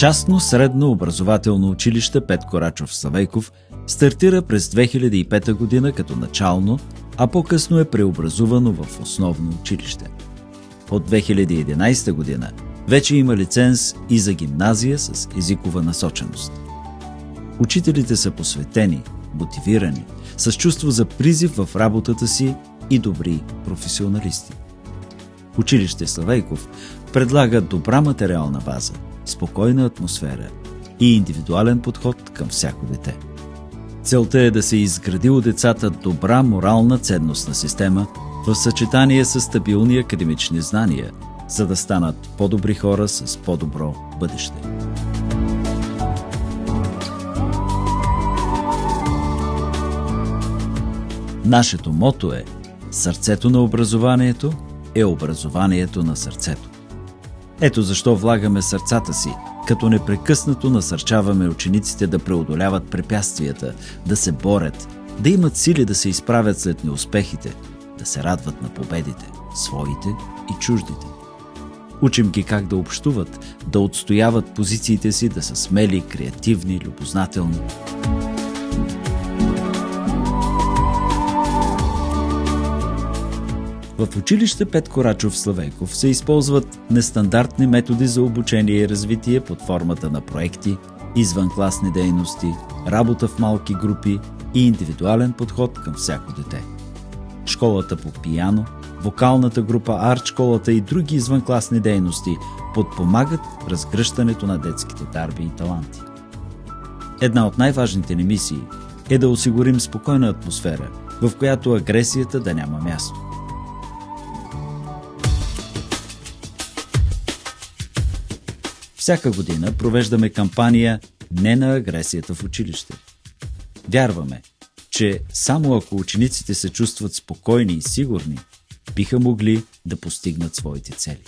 Частно средно образователно училище Петко Рачов Славейков стартира през 2005 година като начално, а по-късно е преобразувано в основно училище. От 2011 година вече има лиценз и за гимназия с езикова насоченост. Учителите са посветени, мотивирани, с чувство за призив в работата си и добри професионалисти. Училище Славейков предлага добра материална база, спокойна атмосфера и индивидуален подход към всяко дете. Целта е да се изгради у децата добра морална ценностна система в съчетание с стабилни академични знания, за да станат по-добри хора с по-добро бъдеще. Нашето мото е: сърцето на образованието е образованието на сърцето. Ето защо влагаме сърцата си, като непрекъснато насърчаваме учениците да преодоляват препятствията, да се борят, да имат сили да се изправят след неуспехите, да се радват на победите, своите и чуждите. Учим ги как да общуват, да отстояват позициите си, да са смели, креативни, любознателни. В училище Петко Рачов Славейков се използват нестандартни методи за обучение и развитие под формата на проекти, извънкласни дейности, работа в малки групи и индивидуален подход към всяко дете. Школата по пиано, вокалната група арт-школата и други извънкласни дейности подпомагат разгръщането на детските дарби и таланти. Една от най-важните ни мисии е да осигурим спокойна атмосфера, в която агресията да няма място. Всяка година провеждаме кампания "Не на агресията в училище". Вярваме, че само ако учениците се чувстват спокойни и сигурни, биха могли да постигнат своите цели.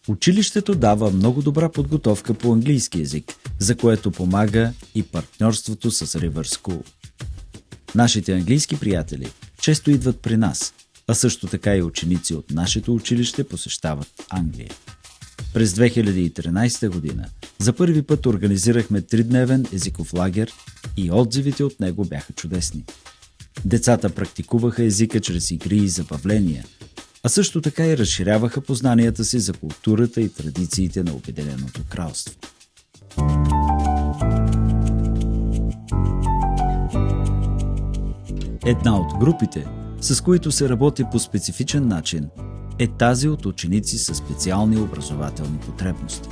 Училището дава много добра подготовка по английски език, за което помага и партньорството с River School. Нашите английски приятели често идват при нас, а също така и ученици от нашето училище посещават Англия. През 2013 година за първи път организирахме 3-дневен езиков лагер и отзивите от него бяха чудесни. Децата практикуваха езика чрез игри и забавления, а също така и разширяваха познанията си за културата и традициите на Обединеното кралство. Една от групите, с които се работи по специфичен начин, е тази от ученици със специални образователни потребности.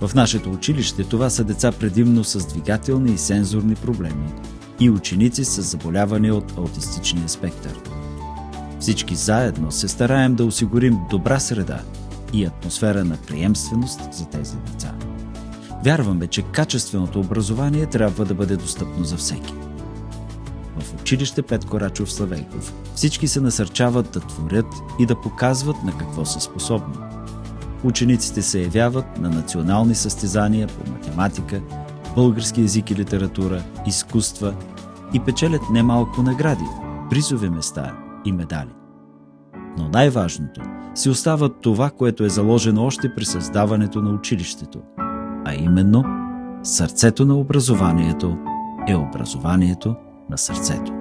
В нашето училище това са деца предимно с двигателни и сензорни проблеми и ученици с заболявания от аутистичния спектър. Всички заедно се стараем да осигурим добра среда и атмосфера на приемственост за тези деца. Вярваме, че качественото образование трябва да бъде достъпно за всеки. В училище Петко Рачов Славейков всички се насърчават да творят и да показват на какво са способни. Учениците се явяват на национални състезания по математика, български език и литература, изкуства и печелят немалко награди, призови места и медали. Но най-важното си остава това, което е заложено още при създаването на училището, а именно сърцето на образованието е образованието на сърцето.